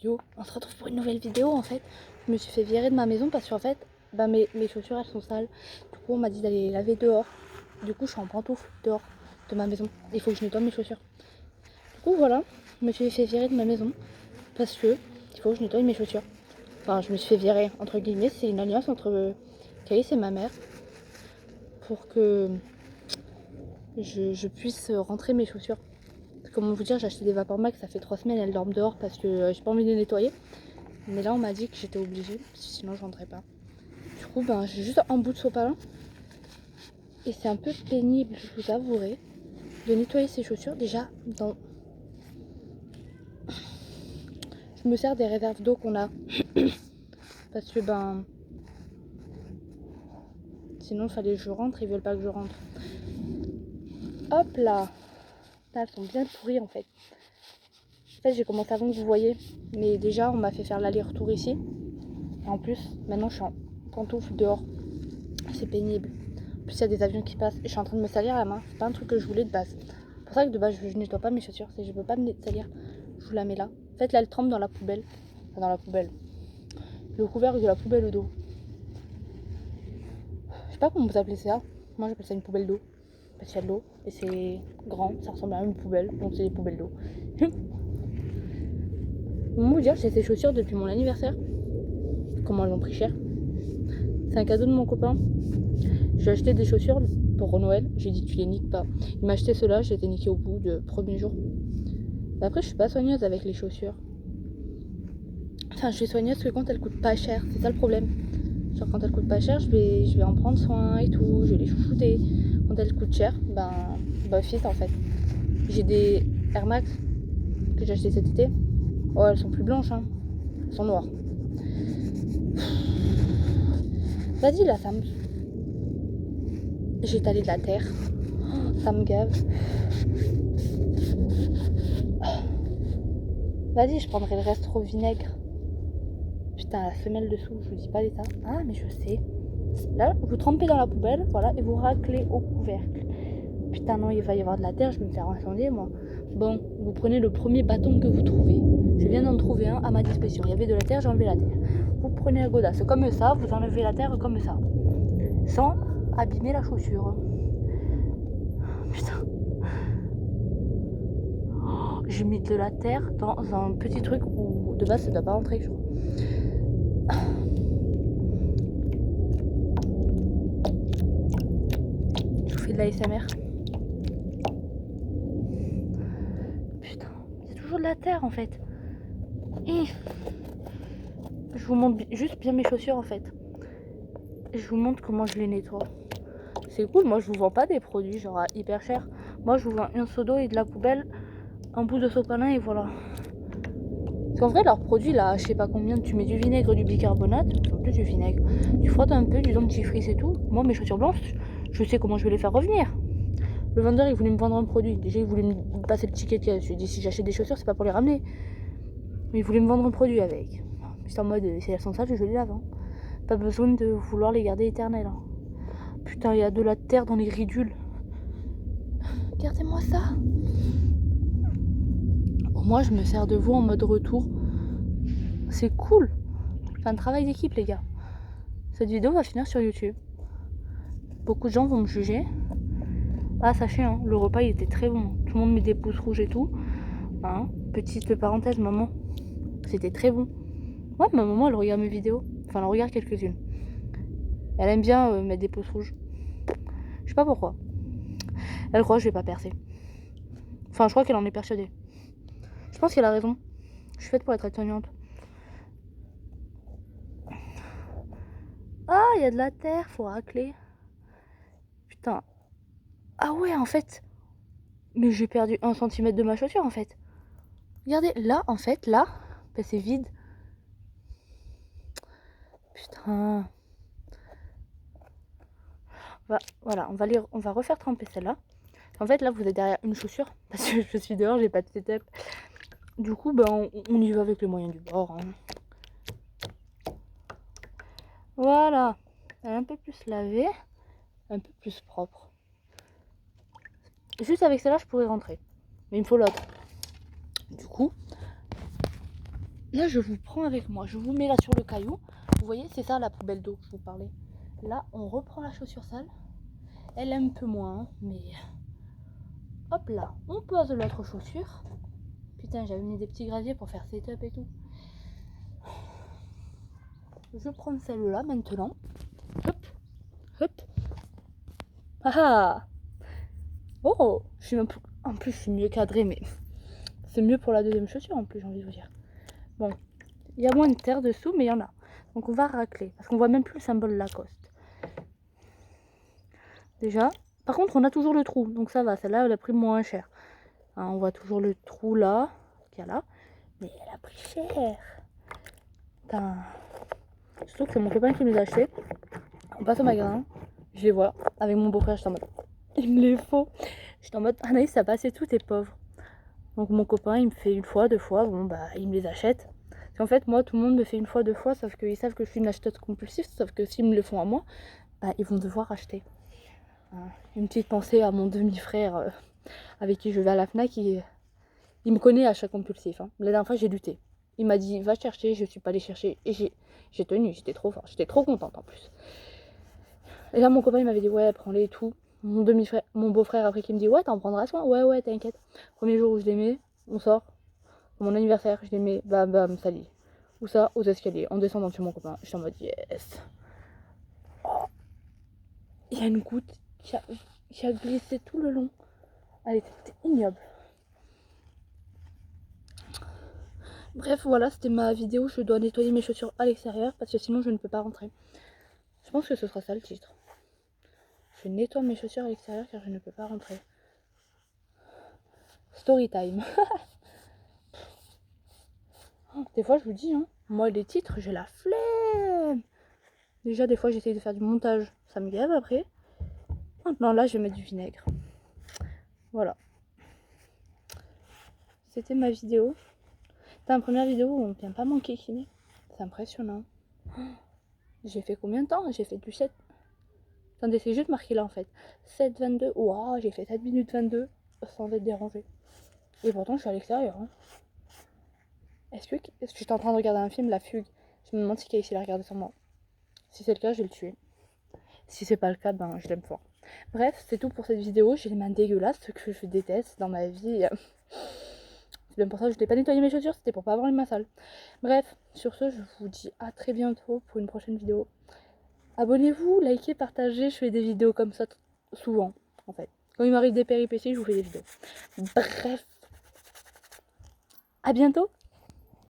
Yo, on se retrouve pour une nouvelle vidéo en fait. Je me suis fait virer de ma maison parce qu'en fait, mes chaussures elles sont sales. Du coup, on m'a dit d'aller les laver dehors. Du coup, je suis en pantoufle dehors de ma maison. Il faut que je nettoie mes chaussures. Du coup, voilà, je me suis fait virer de ma maison parce que il faut que je nettoie mes chaussures. Enfin, je me suis fait virer, entre guillemets, c'est une alliance entre Caïs et ma mère pour que je puisse rentrer mes chaussures. Comment vous dire, j'ai acheté des Vapor Max, ça fait 3 semaines, elles dorment dehors parce que j'ai pas envie de les nettoyer. Mais là, on m'a dit que j'étais obligée, sinon je rentrais pas. Du coup, j'ai juste un bout de sopalin. Et c'est un peu pénible, je vous avouerai, de nettoyer ses chaussures. Déjà, je me sers des réserves d'eau qu'on a. Parce que, sinon, il fallait que je rentre. Ils veulent pas que je rentre. Hop là. Là, elles sont bien pourries, en fait. En fait, j'ai commencé avant que vous voyez. Mais déjà, on m'a fait faire l'aller-retour ici. Et en plus, maintenant, je suis en pantoufle dehors. C'est pénible. En plus, il y a des avions qui passent. Et je suis en train de me salir la main. C'est pas un truc que je voulais de base. C'est pour ça que de base, je nettoie pas mes chaussures. Je peux pas me salir. Je vous la mets là. En fait, là, elle trempe dans la poubelle. Enfin, dans la poubelle. Le couvercle de la poubelle d'eau. Je sais pas comment vous appelez ça. Moi, j'appelle ça une poubelle d'eau. Parce qu'il y a de l'eau. Et c'est grand. Ça ressemble à une poubelle. Donc, c'est des poubelles d'eau. Comment vous dire, j'ai ces chaussures depuis mon anniversaire. Comment elles ont pris cher. C'est un cadeau de mon copain. J'ai acheté des chaussures pour Noël. J'ai dit, tu les niques pas. Il m'a acheté ceux-là. J'ai été niquée au bout du premier jour. Et après, je suis pas soigneuse avec les chaussures. Enfin, je suis soigneuse que quand elles coûtent pas cher. C'est ça le problème. Genre, quand elles coûtent pas cher, je vais en prendre soin et tout. Je vais les chouchouter. Quand elles coûtent cher, fils en fait. J'ai des Air Max que j'ai acheté cet été. Oh, elles sont plus blanches, hein. Elles sont noires. Vas-y, là, j'ai étalé de la terre. Ça me gave. Vas-y, je prendrai le reste au vinaigre. Putain, la semelle dessous, je vous dis pas l'état. Ah, mais je sais. Là, vous trempez dans la poubelle, voilà, et vous raclez au couvercle. Putain, non, il va y avoir de la terre, je vais me faire incendier, moi. Bon, vous prenez le premier bâton que vous trouvez. Je viens d'en trouver un à ma disposition. Il y avait de la terre, j'ai enlevé la terre. Vous prenez la godasse comme ça, vous enlevez la terre comme ça. Sans abîmer la chaussure. Putain. Oh, j'ai mis de la terre dans un petit truc où de base ça doit pas rentrer, je crois. Je vous fais de la SMR. Putain, il y a toujours de la terre en fait. Et je vous montre juste bien mes chaussures en fait. Je vous montre comment je les nettoie. C'est cool, moi je vous vends pas des produits genre hyper cher. Moi je vous vends un seau d'eau et de la poubelle, un bout de sopalin et voilà. Parce qu'en vrai leurs produits là, je sais pas combien, tu mets du vinaigre, du bicarbonate, en plus du vinaigre, tu frottes un peu, du dentifrice et tout. Moi mes chaussures blanches, je sais comment je vais les faire revenir. Le vendeur il voulait me vendre un produit, déjà il voulait me passer le ticket, je lui ai dit si j'achète des chaussures c'est pas pour les ramener. Mais il voulait me vendre un produit avec. C'est en mode si elles sont sales je les lave. Hein. Pas besoin de vouloir les garder éternelles. Hein. Putain, il y a de la terre dans les ridules. Regardez-moi ça. Moi, je me sers de vous en mode retour. C'est cool. C'est un travail d'équipe, les gars. Cette vidéo va finir sur YouTube. Beaucoup de gens vont me juger. Ah, sachez, hein, le repas, il était très bon. Tout le monde met des pouces rouges et tout. Hein, petite parenthèse, maman. C'était très bon. Ouais, ma maman, elle regarde mes vidéos. Enfin, elle en regarde quelques-unes. Elle aime bien mettre des pouces rouges. Je sais pas pourquoi. Elle croit que je vais pas percer. Enfin, je crois qu'elle en est persuadée. Je pense qu'elle a raison. Je suis faite pour être soignante. Ah, il y a de la terre, faut racler. Putain. Ah ouais, en fait. Mais j'ai perdu 1 centimètre de ma chaussure, en fait. Regardez, là, en fait, là, c'est vide. Putain. Voilà, on va refaire tremper celle-là. En fait, là, vous êtes derrière une chaussure. Parce que je suis dehors, j'ai pas de setup. Du coup, on y va avec les moyens du bord. Hein. Voilà. Elle est un peu plus lavée. Un peu plus propre. Juste avec celle-là, je pourrais rentrer. Mais il me faut l'autre. Du coup, là, je vous prends avec moi. Je vous mets là sur le caillou. Vous voyez, c'est ça la poubelle d'eau que je vous parlais. Là, on reprend la chaussure sale. Elle est un peu moins, hein, mais... Hop là, on pose l'autre chaussure. Putain, j'avais mis des petits graviers pour faire setup et tout. Je prends celle-là maintenant. Hop, hop. Ah ah. Oh, je suis un peu... En plus, je suis mieux cadrée, mais c'est mieux pour la deuxième chaussure en plus, j'ai envie de vous dire. Bon, il y a moins de terre dessous, mais il y en a. Donc on va racler, parce qu'on voit même plus le symbole Lacoste. Déjà. Par contre, on a toujours le trou, donc ça va. Celle-là, elle a pris moins cher. Hein, on voit toujours le trou là, qu'il y a là. Mais elle a pris cher. Putain. Surtout que c'est mon copain qui me les a achetés. On passe au magasin, je les vois. Avec mon beau-frère, j'étais en mode... Il me les faut. J'étais en mode, Anaïs, ça passe et tout, t'es pauvre. Donc mon copain, il me fait une fois, deux fois. Bon, bah, il me les achète. Parce qu'en fait, moi, tout le monde me fait une fois, deux fois. Sauf qu'ils savent que je suis une acheteuse compulsive. Sauf que s'ils me le font à moi, bah, ils vont devoir acheter. Une petite pensée à mon demi-frère avec qui je vais à la FNAC. Il me connaît achat compulsif. Hein. La dernière fois, j'ai lutté. Il m'a dit, va chercher. Je suis pas allée chercher. Et j'ai tenu. J'étais trop forte. J'étais trop contente en plus. Et là, mon copain, il m'avait dit, ouais, prends-les et tout. Mon demi-frère, mon beau-frère, après, qui me dit, ouais, t'en prendras soin. Ouais, ouais, t'inquiète. Premier jour où je les mets, on sort. Pour mon anniversaire, je les mets, bam, bam, ça lit. Où ça? Aux escaliers. En descendant chez mon copain. Je suis en mode, yes. Oh. Il y a une goutte qui a glissé tout le long. Elle était ignoble. Bref, voilà, c'était ma vidéo. Je dois nettoyer mes chaussures à l'extérieur parce que sinon je ne peux pas rentrer. Je pense que ce sera ça le titre. Je nettoie mes chaussures à l'extérieur car je ne peux pas rentrer. Story time. Des fois, je vous dis, hein, moi les titres, j'ai la flemme. Déjà, des fois, j'essaye de faire du montage. Ça me gave après. Maintenant, là, je vais mettre du vinaigre. Voilà. C'était ma vidéo. C'est la première vidéo où on ne vient pas manquer kiné. C'est impressionnant. J'ai fait combien de temps? J'ai fait du 7. Attendez, c'est juste marqué là en fait. 7,22. Waouh, j'ai fait 7 minutes 22 sans être dérangée. Et pourtant, je suis à l'extérieur. Hein. Est-ce que j'étais en train de regarder un film, La Fugue? Je me demande si Casey l'a regardé sur moi. Si c'est le cas, je vais le tuer. Si c'est pas le cas, ben je l'aime fort. Bref, c'est tout pour cette vidéo. J'ai les mains dégueulasses, ce que je déteste dans ma vie. C'est bien pour ça que je n'ai pas nettoyé mes chaussures, c'était pour pas avoir les mains sales. Bref, sur ce, je vous dis à très bientôt pour une prochaine vidéo. Abonnez-vous, likez, partagez, je fais des vidéos comme ça souvent, en fait. Quand il m'arrive des péripéties, je vous fais des vidéos. Bref, à bientôt.